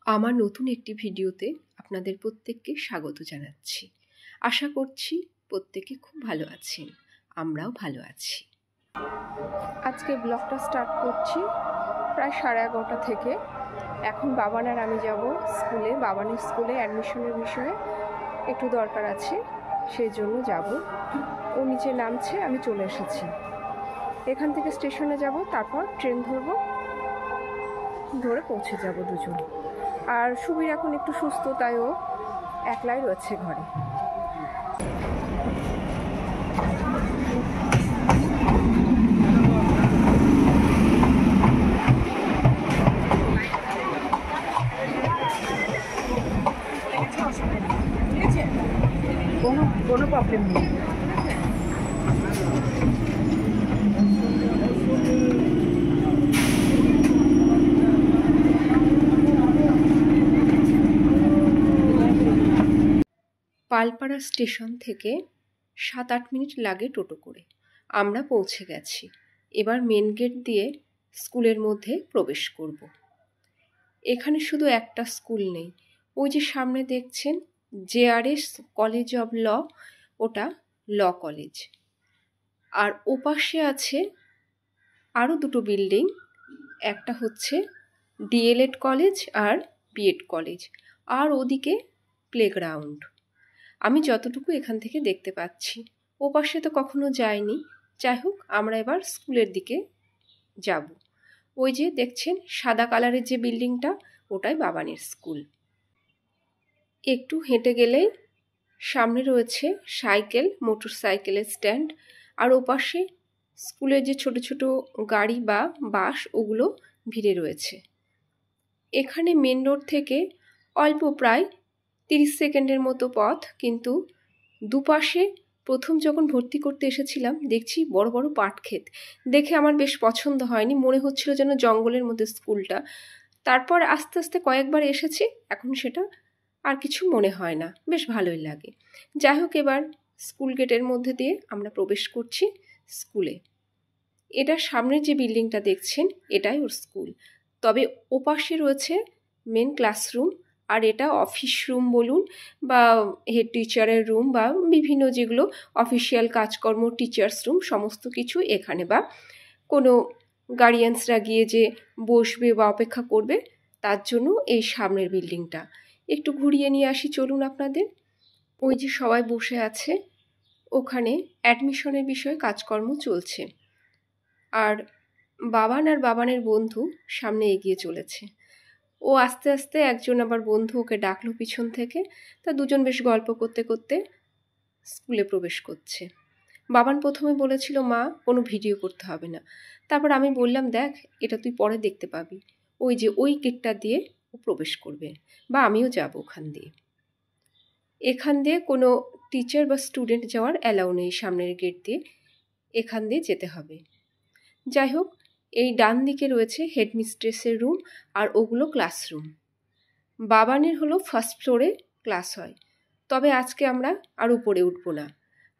আমার নতুন একটি ভিডিওতে আপনাদের প্রত্যেককে স্বাগত জানাচ্ছি। আশা করছি প্রত্যেকে খুব ভালো আছেন, আমরাও ভালো আছি। আজকে ব্লগটা স্টার্ট করছি প্রায় 11:30 থেকে। এখন বাবান আর আমি যাব স্কুলে। বাবানের স্কুলে অ্যাডমিশনের বিষয়ে একটু দরকার আছে, সেই জন্য যাব। ও নিচে নামছে, আমি চলে এসেছি। এখান থেকে স্টেশনে যাব, তারপর ট্রেন ধরে পৌঁছে যাব দুজন। আর সুবীর এখন একটু সুস্থ, তাই ও একলাই রয়েছে ঘরে। কোনো প্রবলেম নেই। পালপাড়া স্টেশন থেকে 7-8 মিনিট লাগে টোটো করে। আমরা পৌঁছে গেছি। এবার মেন গেট দিয়ে স্কুলের মধ্যে প্রবেশ করব। এখানে শুধু একটা স্কুল নেই, ওই যে সামনে দেখছেন JRS কলেজ অব ল, ওটা ল কলেজ। আর ওপাশে আছে আরও দুটো বিল্ডিং, একটা হচ্ছে DLED কলেজ আর BEd কলেজ, আর ওদিকে প্লেগ্রাউন্ড। আমি যতটুকু এখান থেকে দেখতে পাচ্ছি, ও পাশে তো কখনো যাইনি। যাই হোক, আমরা এবার স্কুলের দিকে যাব। ওই যে দেখছেন সাদা কালারের যে বিল্ডিংটা, ওটাই বাবানের স্কুল। একটু হেঁটে গেলেই সামনে রয়েছে মোটর সাইকেলের স্ট্যান্ড, আর ওপাশে স্কুলের যে ছোট ছোট গাড়ি বা বাস, ওগুলো ভিড়ে রয়েছে। এখানে মেন রোড থেকে অল্প প্রায় 30 সেকেন্ডের মতো পথ, কিন্তু দুপাশে প্রথম যখন ভর্তি করতে এসেছিলাম দেখছি বড় বড় পাট ক্ষেত। দেখে আমার বেশ পছন্দ হয়নি, মনে হচ্ছিল যেন জঙ্গলের মধ্যে স্কুলটা। তারপর আস্তে আস্তে কয়েকবার এসেছি, এখন সেটা আর কিছু মনে হয় না, বেশ ভালোই লাগে। যাই হোক, এবার স্কুল গেটের মধ্যে দিয়ে আমরা প্রবেশ করছি স্কুলে। এটার সামনে যে বিল্ডিংটা দেখছেন, এটাই ওর স্কুল। তবে ওপাশে রয়েছে মেন ক্লাসরুম, আর এটা অফিস রুম বলুন বা হেড টিচারের রুম বা বিভিন্ন যেগুলো অফিসিয়াল কাজকর্ম, টিচার্স রুম, সমস্ত কিছু এখানে, বা কোনো গার্ডিয়ানসরা গিয়ে যে বসবে বা অপেক্ষা করবে, তার জন্য এই সামনের বিল্ডিংটা। একটু ঘুরিয়ে নিয়ে আসি চলুন আপনাদের। ওই যে সবাই বসে আছে, ওখানে অ্যাডমিশনের বিষয়ে কাজকর্ম চলছে। আর বাবানের বন্ধু সামনে এগিয়ে চলেছে। ও আস্তে আস্তে একজন আবার বন্ধু ওকে ডাকলো পিছন থেকে, তা দুজন বেশ গল্প করতে করতে স্কুলে প্রবেশ করছে। বাবান প্রথমে বলেছিল, মা কোনো ভিডিও করতে হবে না। তারপর আমি বললাম, দেখ, এটা তুই পরে দেখতে পাবি, ওই যে ওই গেটটা দিয়ে ও প্রবেশ করবে, বা আমিও যাব ওখান দিয়ে। এখান দিয়ে কোনো টিচার বা স্টুডেন্ট যাওয়ার অ্যালাউ নেই, সামনের গেট দিয়ে এখান দিয়ে যেতে হবে। যাই হোক, এই ডান দিকে রয়েছে হেডমিস্ট্রেসের রুম, আর ওগুলো ক্লাসরুম। বাবানের হলো ফার্স্ট ফ্লোরে ক্লাস হয়, তবে আজকে আমরা আর উপরে উঠবো না।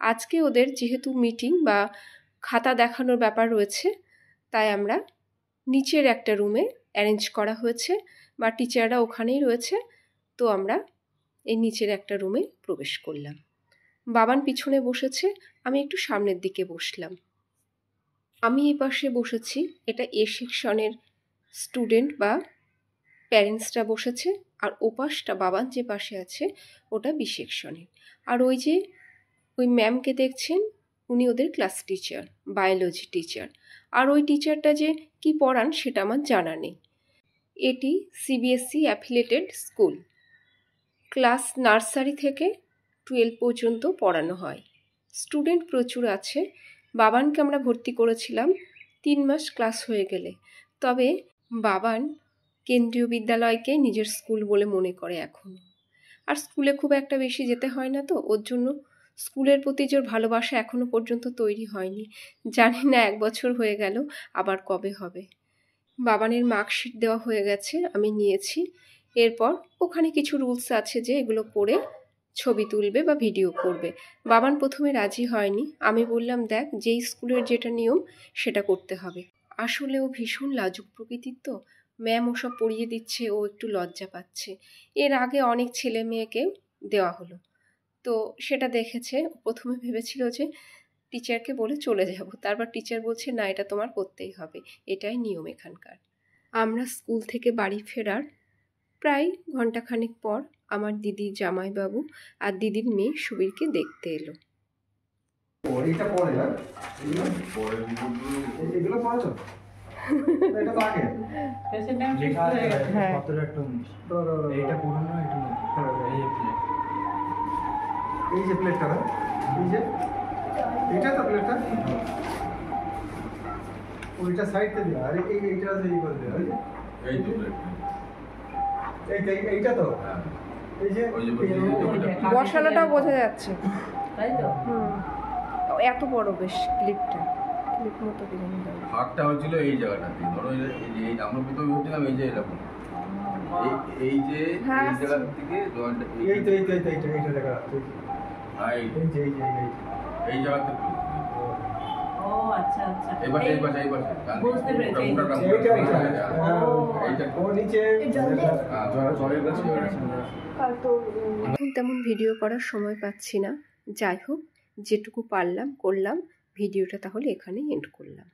আজকে ওদের যেহেতু মিটিং বা খাতা দেখানোর ব্যাপার রয়েছে, তাই আমরা নিচের একটা রুমে অ্যারেঞ্জ করা হয়েছে, বা টিচাররা ওখানেই রয়েছে, তো আমরা এই নিচের একটা রুমে প্রবেশ করলাম। বাবান পিছনে বসেছে, আমি একটু সামনের দিকে বসলাম। আমি এই পাশে বসেছি, এটা এ সেকশনের স্টুডেন্ট বা প্যারেন্টসরা বসেছে, আর ওপাশটা বাবান যে পাশে আছে ওটা বি সেকশনের। আর ওই যে ওই ম্যামকে দেখছেন, উনি ওদের ক্লাস টিচার, বায়োলজি টিচার। আর ওই টিচারটা যে কি পড়ান সেটা আমার জানা নেই। এটি CBSE affiliated school. Class nursery থেকে 12 পর্যন্ত পড়ানো হয়। স্টুডেন্ট প্রচুর আছে। বাবানকে আমরা ভর্তি করেছিলাম 3 মাস ক্লাস হয়ে গেলে। তবে বাবান কেন্দ্রীয় বিদ্যালয়কে নিজের স্কুল বলে মনে করে এখন। আর স্কুলে খুব একটা বেশি যেতে হয় না, তো ওর জন্য স্কুলের প্রতি যে ভালোবাসা এখনো পর্যন্ত তৈরি হয়নি। জানি না 1 বছর হয়ে গেল, আবার কবে হবে। বাবানের মার্কশিট দেওয়া হয়ে গেছে, আমি নিয়েছি। এরপর ওখানে কিছু রুলস আছে যে এগুলো পড়ে ছবি তুলবে বা ভিডিও করবে। বাবান প্রথমে রাজি হয়নি, আমি বললাম, দেখ, যেই স্কুলের যেটা নিয়ম সেটা করতে হবে। আসলে ও ভীষণ লাজুক প্রকৃতির, তো ম্যাম ওসব পড়িয়ে দিচ্ছে, ও একটু লজ্জা পাচ্ছে। এর আগে অনেক ছেলে মেয়েকে দেওয়া হলো, তো সেটা দেখেছে। প্রথমে ভেবেছিল যে টিচারকে বলে চলে যাব, তারপর টিচার বলছে না, এটা তোমার করতেই হবে, এটাই নিয়ম এখানকার। আমরা স্কুল থেকে বাড়ি ফেরার প্রায় ঘন্টাখানেক পর আমার দিদির জামাইবাবু আর দিদির মেয়ে সুবীরকে দেখতে এলো। এই যে প্লেটটা, এই যে এইটা তো প্লেটটা, ওইটা সাইডে দিও, আর এইটা আছে এই করে দিও, এই তো প্লেট, এইটা তো এই যে বসানোটাও বোঝা যাচ্ছে, তাই তো? এত বড় বেশ ক্লিপটা, ক্লিপ মতো ডিজাইন দেওয়া। ফাঁকটা হচ্ছিল এই জায়গাটাতে, ধরো এই যে আমরা প্রথমে ভেবেছিলাম এই যে এরকম, এই যে এই জায়গা থেকে জয়েন্টটা, এই তো এইটা দেখা এই জায়গাতে। ও আচ্ছা আচ্ছা, এই পাশে বুঝতে পেরেছি। এইটা ও নিচে জলের কাছে। এখন তেমন ভিডিও করার সময় পাচ্ছি না, যাই হোক যেটুকু পারলাম করলাম। ভিডিওটা তাহলে এখানেই এন্ড করলাম।